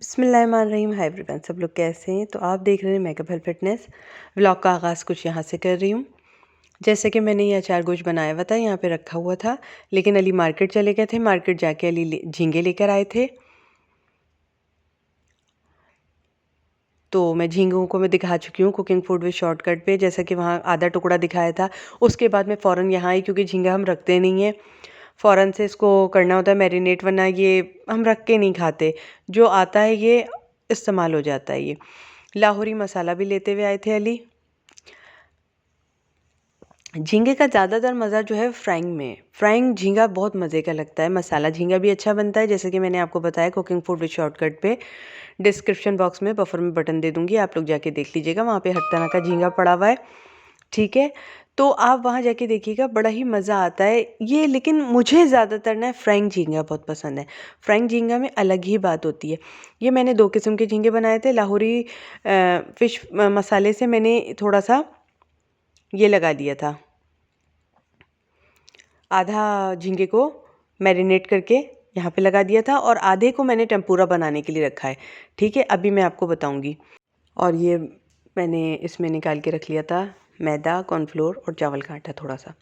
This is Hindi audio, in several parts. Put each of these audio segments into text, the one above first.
बिस्मिल्लाहिर्रहमानिर्रहीम। हाय एवरीवन, सब लोग कैसे हैं? तो आप देख रहे हैं मेकअप हेल्थ फिटनेस। व्लॉग का आगाज़ कुछ यहाँ से कर रही हूँ। जैसे कि मैंने ये अचार गोश्त बनाया हुआ था, यहाँ पे रखा हुआ था, लेकिन अली मार्केट चले गए थे। मार्केट जाके अली झींगे लेकर आए थे। तो मैं झींगों को मैं दिखा चुकी हूँ कुकिंग फूड विद शॉर्टकट पे, जैसा कि वहाँ आधा टुकड़ा दिखाया था। उसके बाद मैं फ़ौरन यहाँ आई, क्योंकि झींगा हम रखते नहीं हैं, फ़ौरन से इसको करना होता है मैरिनेट, वरना ये हम रख के नहीं खाते। जो आता है ये इस्तेमाल हो जाता है। ये लाहौरी मसाला भी लेते हुए आए थे अली। झींगे का ज़्यादातर मज़ा जो है फ्राइंग में। फ्राइंग झींगा बहुत मज़े का लगता है। मसाला झींगा भी अच्छा बनता है, जैसे कि मैंने आपको बताया कुकिंग फूड विद शॉर्टकट पे। डिस्क्रिप्शन बॉक्स में बफर में बटन दे दूँगी, आप लोग जाके देख लीजिएगा, वहाँ पे हर तरह का झींगा पड़ा हुआ है। ठीक है, तो आप वहाँ जाके देखिएगा, बड़ा ही मज़ा आता है ये। लेकिन मुझे ज़्यादातर ना फ्राइंग झींगा बहुत पसंद है। फ्राइंग झींगा में अलग ही बात होती है। ये मैंने 2 किस्म के झींगे बनाए थे। लाहौरी फ़िश मसाले से मैंने थोड़ा सा ये लगा दिया था, आधा झींगे को मैरिनेट करके यहाँ पे लगा दिया था, और आधे को मैंने टेम्पुरा बनाने के लिए रखा है। ठीक है, अभी मैं आपको बताऊँगी। और ये मैंने इसमें निकाल के रख लिया था मैदा, कॉर्नफ्लोर और चावल का आटा थोड़ा सा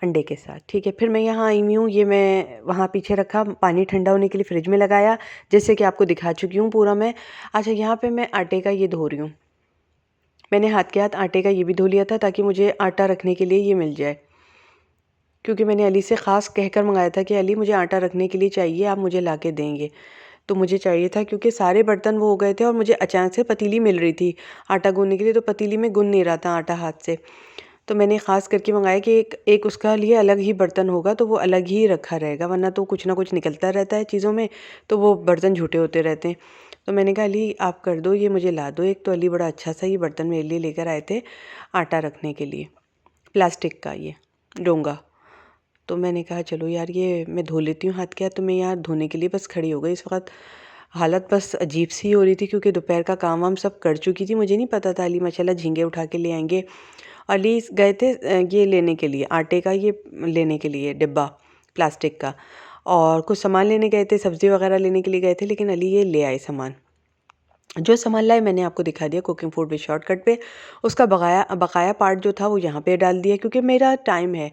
अंडे के साथ। ठीक है, फिर मैं यहाँ आई हुई हूँ। ये मैं वहाँ पीछे रखा, पानी ठंडा होने के लिए फ्रिज में लगाया, जैसे कि आपको दिखा चुकी हूँ पूरा मैं। अच्छा, यहाँ पे मैं आटे का ये धो रही हूँ। मैंने हाथ के हाथ आटे का ये भी धो लिया था, ताकि मुझे आटा रखने के लिए ये मिल जाए, क्योंकि मैंने अली से ख़ास कहकर मंगाया था कि अली मुझे आटा रखने के लिए चाहिए, आप मुझे ला के देंगे। तो मुझे चाहिए था, क्योंकि सारे बर्तन वो हो गए थे और मुझे अचानक से पतीली मिल रही थी आटा गूँधने के लिए, तो पतीली में गुन नहीं रहा था आटा हाथ से। तो मैंने ख़ास करके मंगाया कि एक उसका लिए अलग ही बर्तन होगा, तो वो अलग ही रखा रहेगा, वरना तो कुछ ना कुछ निकलता रहता है चीज़ों में, तो वो बर्तन झूठे होते रहते हैं। तो मैंने कहा अली आप कर दो, ये मुझे ला दो एक। तो अली बड़ा अच्छा सा ये बर्तन मेरे लिए लेकर आए थे आटा रखने के लिए, प्लास्टिक का ये डोंगा। तो मैंने कहा चलो यार ये मैं धो लेती हूँ हाथ के हाथ। तो मैं यहाँ धोने के लिए बस खड़ी हो गई। इस वक्त हालत बस अजीब सी हो रही थी, क्योंकि दोपहर का काम वाम सब कर चुकी थी। मुझे नहीं पता था अली माशाल्लाह झींगे उठा के ले आएंगे। अली गए थे ये लेने के लिए, आटे का ये लेने के लिए डिब्बा प्लास्टिक का, और कुछ सामान लेने गए थे, सब्ज़ी वगैरह लेने के लिए गए थे, लेकिन अली ये ले आए सामान। जो सामान लाए मैंने आपको दिखा दिया कुकिंग फूड विद शॉर्टकट पे। उसका बकाया पार्ट जो था वो यहाँ पे डाल दिया, क्योंकि मेरा टाइम है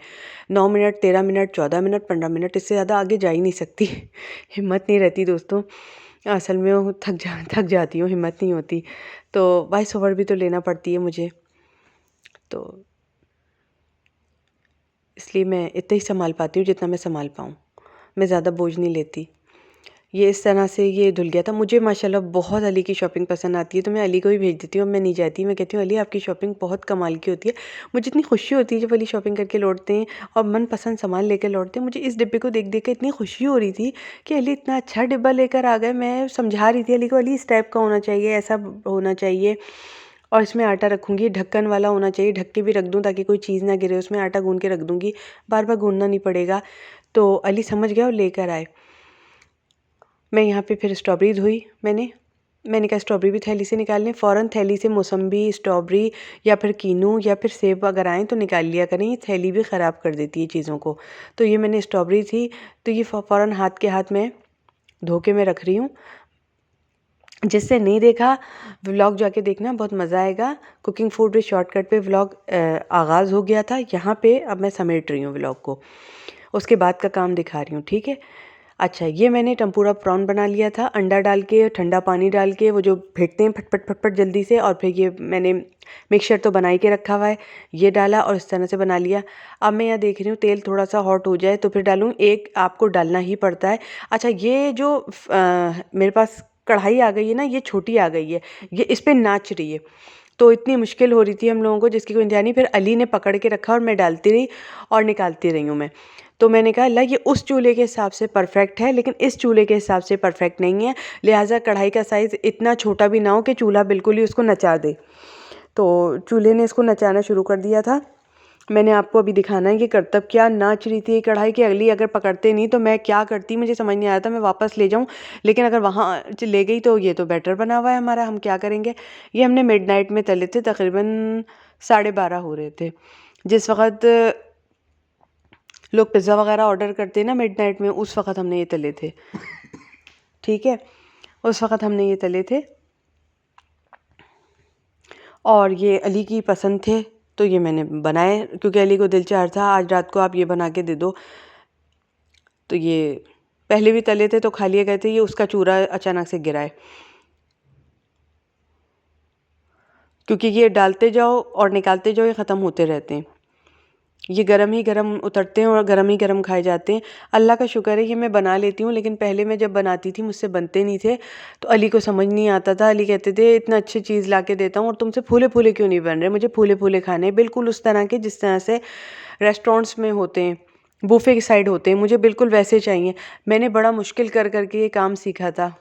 9 मिनट, 13 मिनट, 14 मिनट, 15 मिनट, इससे ज़्यादा आगे जा ही नहीं सकती। हिम्मत नहीं रहती दोस्तों, असल में वो थक जाती हूँ, हिम्मत नहीं होती। तो वॉइस ओवर भी तो लेना पड़ती है मुझे, तो इसलिए मैं इतना ही संभाल पाती हूँ जितना मैं संभाल पाऊँ। मैं ज़्यादा बोझ नहीं लेती। ये इस तरह से ये धुल गया था। मुझे माशाल्लाह बहुत अली की शॉपिंग पसंद आती है, तो मैं अली को भी भेज देती हूँ। अब मैं नहीं जाती, मैं कहती हूँ अली आपकी शॉपिंग बहुत कमाल की होती है। मुझे इतनी खुशी होती है जब अली शॉपिंग करके लौटते हैं और मनपसंद सामान लेकर लौटते हैं। मुझे इस डिब्बे को देख देख के इतनी खुशी हो रही थी कि अली इतना अच्छा डिब्बा लेकर आ गए। मैं समझा रही थी अली को, अली इस टाइप का होना चाहिए, ऐसा होना चाहिए, और इसमें आटा रखूँगी ढक्कन वाला होना चाहिए, ढक के भी रख दूँ ताकि कोई चीज़ ना गिरे उसमें, आटा गूँध के रख दूँगी, बार बार गूँधना नहीं पड़ेगा। तो अली समझ गया और लेकर आए। मैं यहाँ पे फिर स्ट्रॉबेरी धोई मैंने कहा स्ट्रॉबेरी भी थैली से निकाल लें। फ़ौरन थैली से मौसम्बी, स्ट्रॉबेरी या फिर कीनू या फिर सेब अगर आएँ तो निकाल लिया करें, ये थैली भी ख़राब कर देती है चीज़ों को। तो ये मैंने स्ट्रॉबेरी थी, तो ये फ़ौरन हाथ के हाथ में धो के मैं रख रही हूँ। जिससे नहीं देखा, व्लॉग जाके देखना, बहुत मज़ा आएगा। कुकिंग फूड विद शॉर्टकट पे व्लॉग आगाज़ हो गया था। यहाँ पे अब मैं समेट रही हूँ व्लॉग को, उसके बाद का काम दिखा रही हूँ। ठीक है, अच्छा ये मैंने टम्पूरा प्रॉन बना लिया था, अंडा डाल के, ठंडा पानी डाल के, वो जो फेंटते हैं फटफट फटफट जल्दी से, और फिर ये मैंने मिक्सचर तो बना ही के रखा हुआ है, ये डाला और इस तरह से बना लिया। अब मैं यहाँ देख रही हूँ तेल थोड़ा सा हॉट हो जाए तो फिर डालूँ, एक आपको डालना ही पड़ता है। अच्छा ये जो मेरे पास कढ़ाई आ गई है ना, ये छोटी आ गई है, ये इस पर नाच रही है, तो इतनी मुश्किल हो रही थी हम लोगों को जिसकी कोई इंतज़ार नहीं। फिर अली ने पकड़ के रखा और मैं डालती रही और निकालती रही हूँ मैं। तो मैंने कहा अल्लाह ये उस चूल्हे के हिसाब से परफेक्ट है, लेकिन इस चूल्हे के हिसाब से परफेक्ट नहीं है, लिहाजा कढ़ाई का साइज़ इतना छोटा भी ना हो कि चूल्हा बिल्कुल ही उसको नचा दे। तो चूल्हे ने इसको नचाना शुरू कर दिया था। मैंने आपको अभी दिखाना है कि करतब क्या नाच रही थी कढ़ाई की। अगली अगर पकड़ते नहीं तो मैं क्या करती, मुझे समझ नहीं आया था, मैं वापस ले जाऊं, लेकिन अगर वहाँ ले गई तो ये तो बेटर बना हुआ है हमारा, हम क्या करेंगे। ये हमने मिडनाइट में तले थे, तकरीबन 12:30 हो रहे थे, जिस वक्त लोग पिज़्ज़ा वगैरह ऑर्डर करते हैं ना मिडनाइट में, उस वक्त हमने ये तले थे। ठीक है, उस वक़्त हमने ये तले थे और ये अली की पसंद थे तो ये मैंने बनाए, क्योंकि अली को दिल चाह था आज रात को आप ये बना के दे दो। तो ये पहले भी तले थे तो खा लिए गए थे, ये उसका चूरा अचानक से गिरा है, क्योंकि ये डालते जाओ और निकालते जाओ, ये ख़त्म होते रहते हैं। ये गरम ही गरम उतरते हैं और गरम ही गरम खाए जाते हैं। अल्लाह का शुक्र है कि मैं बना लेती हूँ, लेकिन पहले मैं जब बनाती थी मुझसे बनते नहीं थे, तो अली को समझ नहीं आता था। अली कहते थे इतना अच्छी चीज़ ला के देता हूँ और तुमसे फूले फूले क्यों नहीं बन रहे, मुझे फूले फूले खाने हैं, बिल्कुल उस तरह के जिस तरह से रेस्टोरेंट्स में होते हैं, बुफे की साइड होते हैं, मुझे बिल्कुल वैसे चाहिए। मैंने बड़ा मुश्किल कर करके ये काम सीखा था।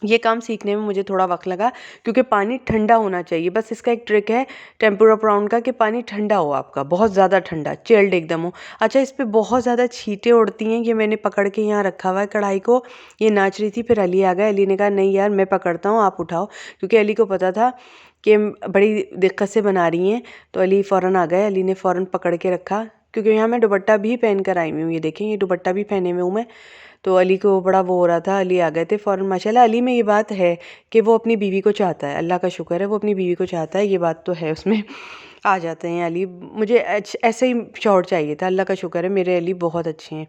ये काम सीखने में मुझे थोड़ा वक्त लगा, क्योंकि पानी ठंडा होना चाहिए। बस इसका एक ट्रिक है टेम्पुरा प्राउन का, कि पानी ठंडा हो आपका, बहुत ज़्यादा ठंडा, चिल्ड एकदम हो। अच्छा, इस पे बहुत ज़्यादा छींटे उड़ती हैं। ये मैंने पकड़ के यहाँ रखा हुआ है कढ़ाई को, ये नाच रही थी, फिर अली आ गया। अली ने कहा नहीं यार मैं पकड़ता हूँ, आप उठाओ, क्योंकि अली को पता था कि बड़ी दिक्कत से बना रही हैं। तो अली फ़ौरन आ गए, अली ने फ़ौरन पकड़ के रखा, क्योंकि यहाँ मैं दुपट्टा भी पहन कर आई हुई हूँ। ये देखें, ये दुपट्टा भी पहने हुए हूँ मैं। तो अली को बड़ा वो हो रहा था, अली आ गए थे फ़ौरन। माशाल्लाह अली में ये बात है कि वो अपनी बीवी को चाहता है, अल्लाह का शुक्र है वो अपनी बीवी को चाहता है, ये बात तो है उसमें। आ जाते हैं अली, मुझे ऐसे ही शौहर चाहिए था। अल्लाह का शुक्र है मेरे अली बहुत अच्छे हैं,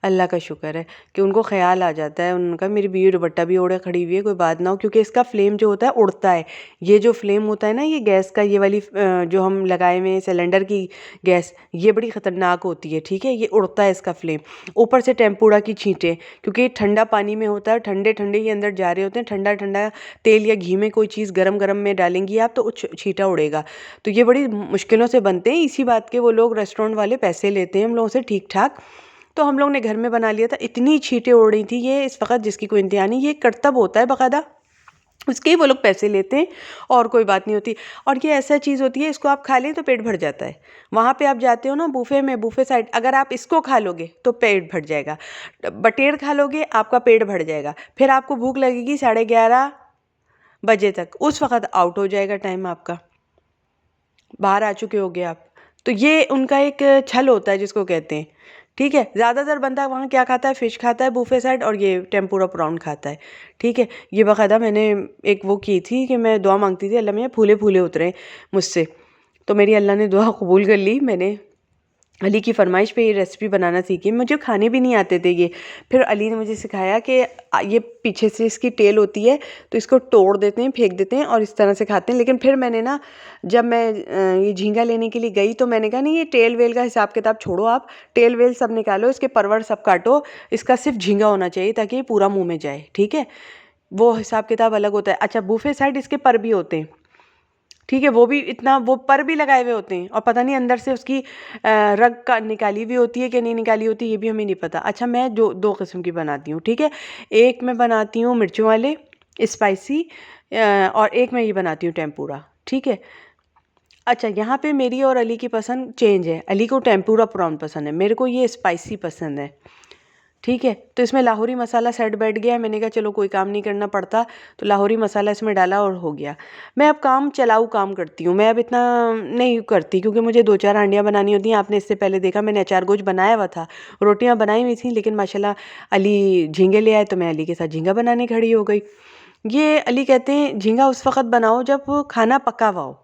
अल्लाह का शुक्र है कि उनको ख़्याल आ जाता है। उनका मेरी बीवी दुपट्टा भी ओढ़े खड़ी हुई है, कोई बात ना हो, क्योंकि इसका फ्लेम जो होता है उड़ता है। ये जो फ्लेम होता है ना, ये गैस का, ये वाली जो हम लगाए हुए हैं सिलेंडर की गैस, ये बड़ी ख़तरनाक होती है, ठीक है, ये उड़ता है इसका फ्लेम। ऊपर से टेम्पुरा की छींटें, क्योंकि ठंडा पानी में होता है, ठंडे ठंडे ये अंदर जा रहे होते हैं, ठंडा ठंडा तेल या घी में कोई चीज़ गरम गरम में डालेंगी आप तो छींटा उड़ेगा। तो ये बड़ी मुश्किलों से बनते हैं, इसी बात के वो लोग रेस्टोरेंट वाले पैसे लेते हैं हम लोगों से ठीक ठाक। तो हम लोग ने घर में बना लिया था, इतनी छींटें उड़ रही थी। ये इस वक्त जिसकी कोई इंतहा नहीं, ये करतब होता है बाकायदा, उसके ही वो लोग पैसे लेते हैं और कोई बात नहीं होती। और ये ऐसा चीज़ होती है, इसको आप खा लें तो पेट भर जाता है। वहाँ पे आप जाते हो ना बूफे में, बूफे साइड, अगर आप इसको खा लोगे तो पेट भर जाएगा, बटेर खा लोगे आपका पेट भर जाएगा, फिर आपको भूख लगेगी 11:30 बजे तक, उस वक्त आउट हो जाएगा टाइम आपका, बाहर आ चुके होगे आप। तो ये उनका एक छल होता है जिसको कहते हैं, ठीक है। ज़्यादातर बंदा वहाँ क्या खाता है, फ़िश खाता है बूफे साइड, और ये टेम्पुरा प्राउन खाता है, ठीक है। ये बाकायदा मैंने एक वो की थी कि मैं दुआ मांगती थी, अल्लाह में फूले फूले उतरे मुझसे, तो मेरी अल्लाह ने दुआ कबूल कर ली। मैंने अली की फरमाइश पे ये रेसिपी बनाना सीखी, मुझे खाने भी नहीं आते थे ये। फिर अली ने मुझे सिखाया कि ये पीछे से इसकी टेल होती है, तो इसको तोड़ देते हैं, फेंक देते हैं और इस तरह से खाते हैं। लेकिन फिर मैंने ना, जब मैं ये झींगा लेने के लिए गई तो मैंने कहा नहीं, ये टेल वेल का हिसाब किताब छोड़ो, आप टेल वेल सब निकालो, इसके परवर सब काटो, इसका सिर्फ झींगा होना चाहिए ताकि ये पूरा मुँह में जाए, ठीक है। वो हिसाब किताब अलग होता है। अच्छा, बूफे साइड इसके पर भी होते हैं, ठीक है, वो भी इतना, वो पर भी लगाए हुए होते हैं, और पता नहीं अंदर से उसकी रग का निकाली हुई होती है कि नहीं निकाली होती, ये भी हमें नहीं पता। अच्छा, मैं जो 2 किस्म की बनाती हूँ, ठीक है। एक मैं बनाती हूँ मिर्चों वाले स्पाइसी, और एक मैं ये बनाती हूँ टेम्पुरा, ठीक है। अच्छा, यहाँ पे मेरी और अली की पसंद चेंज है, अली को टेम्पुरा प्रॉन पसंद है, मेरे को ये स्पाइसी पसंद है, ठीक है। तो इसमें लाहौरी मसाला सेट बैठ गया है, मैंने कहा चलो कोई काम नहीं करना पड़ता, तो लाहौरी मसाला इसमें डाला और हो गया। मैं अब काम चलाऊ काम करती हूँ, मैं अब इतना नहीं करती, क्योंकि मुझे 2-4 हांडियाँ बनानी होती हैं। आपने इससे पहले देखा मैंने अचार गोश्त बनाया हुआ था, रोटियाँ बनाई हुई थी, लेकिन माशाल्लाह अली झींगे ले आए तो मैं अली के साथ झींगा बनाने खड़ी हो गई। ये अली कहते हैं झींगा उस वक़्त बनाओ जब खाना पका हुआ हो,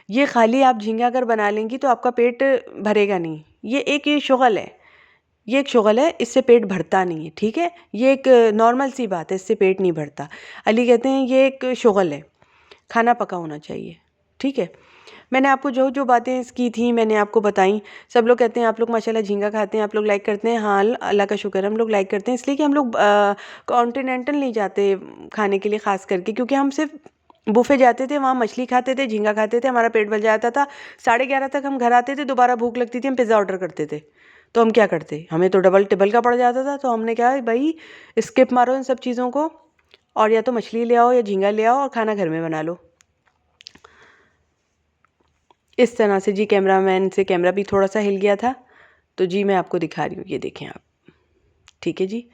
ये खाली आप झींगा अगर बना लेंगी तो आपका पेट भरेगा नहीं। ये एक ये शुगल है, ये एक शुगल है, इससे पेट भरता नहीं है, ठीक है। ये एक नॉर्मल सी बात है, इससे पेट नहीं भरता। अली कहते हैं ये एक शुगल है, खाना पका होना चाहिए, ठीक है। मैंने आपको जो जो बातें की थी मैंने आपको बताई। सब लोग कहते हैं आप लोग माशाल्लाह झींगा खाते हैं, आप लोग लाइक करते हैं। हाँ, अल्लाह का शुक्र है हम लोग लाइक करते हैं, इसलिए कि हम लोग कॉन्टिनेंटल नहीं जाते खाने के लिए ख़ास करके, क्योंकि हम सिर्फ बुफे जाते थे, वहाँ मछली खाते थे, झींगा खाते थे, हमारा पेट भर जाता था। 11:30 तक हम घर आते थे, दोबारा भूख लगती थी, हम पिज़्ज़ा ऑर्डर करते थे। तो हम क्या करते, हमें तो डबल टिबल का पड़ जाता था। तो हमने कहा भाई स्किप मारो इन सब चीज़ों को, और या तो मछली ले आओ या झींगा ले आओ और खाना घर में बना लो। इस तरह से जी, कैमरामैन से कैमरा भी थोड़ा सा हिल गया था, तो जी मैं आपको दिखा रही हूँ, ये देखें आप, ठीक है जी।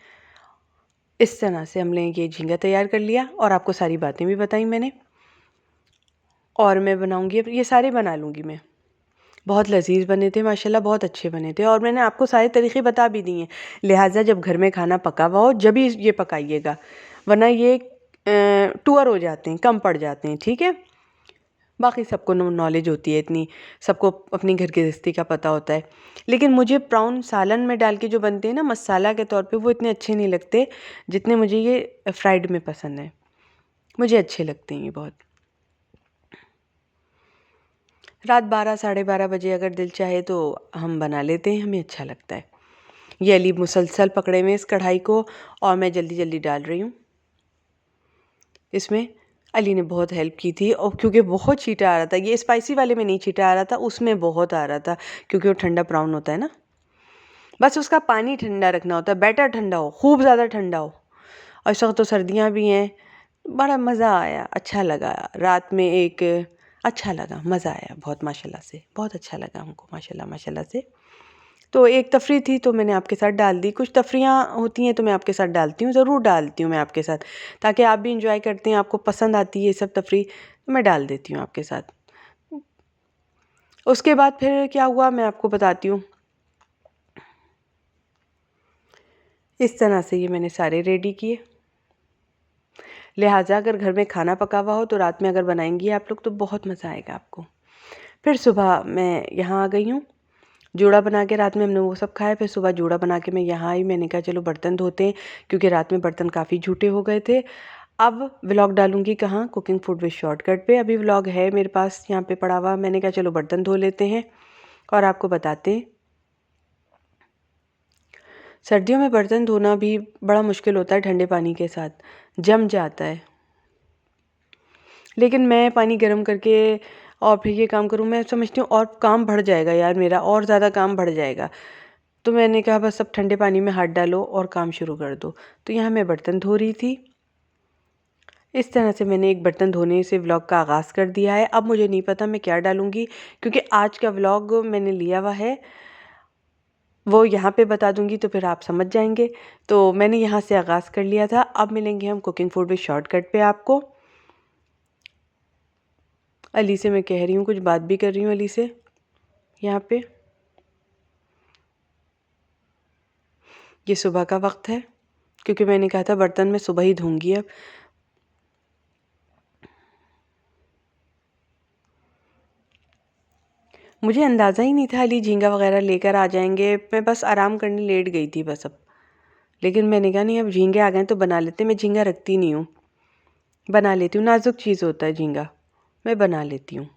इस तरह से हमने ये झींगा तैयार कर लिया और आपको सारी बातें भी बताई मैंने, और मैं बनाऊँगी, अब ये सारे बना लूँगी मैं। बहुत लज़ीज़ बने थे माशाल्लाह, बहुत अच्छे बने थे, और मैंने आपको सारे तरीक़े बता भी दिए हैं। लिहाजा जब घर में खाना पका हुआ हो जब ही ये पकाइएगा, वरना ये टूअर हो जाते हैं, कम पड़ जाते हैं। ठीक है, बाकी सबको नॉलेज होती है इतनी, सबको अपनी घर गृहस्थी का पता होता है। लेकिन मुझे प्राउन सालन में डाल के जो बनते हैं ना मसाला के तौर पे, वो इतने अच्छे नहीं लगते जितने मुझे ये फ्राइड में पसंद है। मुझे अच्छे लगते हैं ये बहुत। रात 12 साढ़े 12 बजे अगर दिल चाहे तो हम बना लेते हैं, हमें अच्छा लगता है। ये अली मुसलसल पकड़े हुए इस कढ़ाई को, और मैं जल्दी जल्दी डाल रही हूँ इसमें। अली ने बहुत हेल्प की थी, और क्योंकि बहुत छींटा आ रहा था, ये स्पाइसी वाले में नहीं छींटा आ रहा था, उसमें बहुत आ रहा था, क्योंकि वो ठंडा प्राउन होता है ना। बस उसका पानी ठंडा रखना होता है, बैटर ठंडा हो, खूब ज़्यादा ठंडा हो। और इस वक्त तो सर्दियाँ भी हैं। बड़ा मज़ा आया, अच्छा लगा। रात में एक अच्छा लगा, मज़ा आया बहुत, माशाल्लाह से बहुत अच्छा लगा हमको, माशाल्लाह माशाल्लाह से। तो एक तफरी थी तो मैंने आपके साथ डाल दी। कुछ तफरियाँ होती हैं तो मैं आपके साथ डालती हूँ, ज़रूर डालती हूँ मैं आपके साथ, ताकि आप भी इंजॉय करते हैं, आपको पसंद आती है ये सब तफरी, तो मैं डाल देती हूँ आपके साथ। उसके बाद फिर क्या हुआ मैं आपको बताती हूँ। इस तरह से ये मैंने सारे रेडी किए। लिहाजा अगर घर में खाना पका हुआ हो तो रात में अगर बनाएंगी आप लोग तो बहुत मज़ा आएगा आपको। फिर सुबह मैं यहाँ आ गई हूँ, जूड़ा बना के रात में हमने वो सब खाया। फिर सुबह जूड़ा बना के मैं यहाँ आई। मैंने कहा चलो बर्तन धोते हैं, क्योंकि रात में बर्तन काफ़ी झूठे हो गए थे। अब व्लॉग डालूंगी कहाँ, कुकिंग फूड विद शॉर्टकट पे। अभी व्लॉग है मेरे पास यहाँ पे पड़ा हुआ। मैंने कहा चलो बर्तन धो लेते हैं और आपको बताते हैं। सर्दियों में बर्तन धोना भी बड़ा मुश्किल होता है, ठंडे पानी के साथ जम जाता है। लेकिन मैं पानी गर्म करके और फिर ये काम करूँ, मैं समझती हूँ और काम बढ़ जाएगा यार मेरा, और ज़्यादा काम बढ़ जाएगा। तो मैंने कहा बस अब ठंडे पानी में हाथ डालो और काम शुरू कर दो। तो यहाँ मैं बर्तन धो रही थी। इस तरह से मैंने एक बर्तन धोने से व्लॉग का आगाज़ कर दिया है। अब मुझे नहीं पता मैं क्या डालूँगी, क्योंकि आज का व्लॉग मैंने लिया हुआ है, वो यहाँ पे बता दूँगी तो फिर आप समझ जाएंगे। तो मैंने यहाँ से आगाज़ कर लिया था। अब मिलेंगे हम कुकिंग फूड विद शॉर्टकट पे आपको। अली से मैं कह रही हूँ, कुछ बात भी कर रही हूँ अली से यहाँ पे। ये सुबह का वक्त है, क्योंकि मैंने कहा था बर्तन मैं सुबह ही धोऊंगी। अब मुझे अंदाज़ा ही नहीं था अली झींगा वगैरह लेकर आ जाएंगे। मैं बस आराम करने लेट गई थी बस अब। लेकिन मैंने कहा नहीं, अब झींगे आ गए तो बना लेते। मैं झींगा रखती नहीं हूँ, बना लेती हूँ, नाजुक चीज़ होता है झींगा, मैं बना लेती हूँ।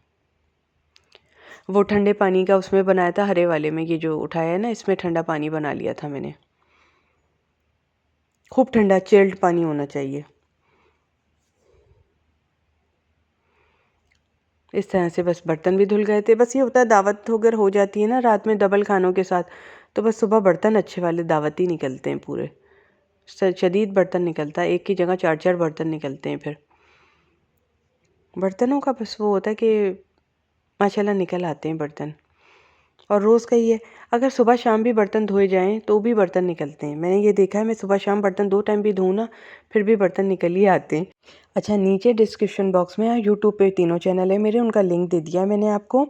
वो ठंडे पानी का उसमें बनाया था, हरे वाले में, ये जो उठाया है ना इसमें ठंडा पानी बना लिया था मैंने। खूब ठंडा चिल्ड पानी होना चाहिए। इस तरह से बस बर्तन भी धुल गए थे। बस ये होता है दावत अगर हो जाती है ना रात में डबल खानों के साथ, तो बस सुबह बर्तन अच्छे वाले दावती निकलते हैं पूरे, शदीद बर्तन निकलता है, एक की जगह 4-4 बर्तन निकलते हैं। फिर बर्तनों का बस वो होता है कि माशाल्लाह निकल आते हैं बर्तन। और रोज़ का ये, अगर सुबह शाम भी बर्तन धोए जाएं तो भी बर्तन निकलते हैं। मैंने ये देखा है, मैं सुबह शाम बर्तन 2 टाइम भी धोऊँ ना, फिर भी बर्तन निकल ही आते हैं। अच्छा, नीचे डिस्क्रिप्शन बॉक्स में यूट्यूब पे 3 चैनल है मेरे, उनका लिंक दे दिया है मैंने आपको।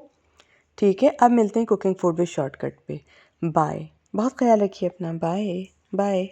ठीक है, अब मिलते हैं कुकिंग फूड विद शॉर्टकट पे। बाय, बहुत ख्याल रखिए अपना। Bye bye.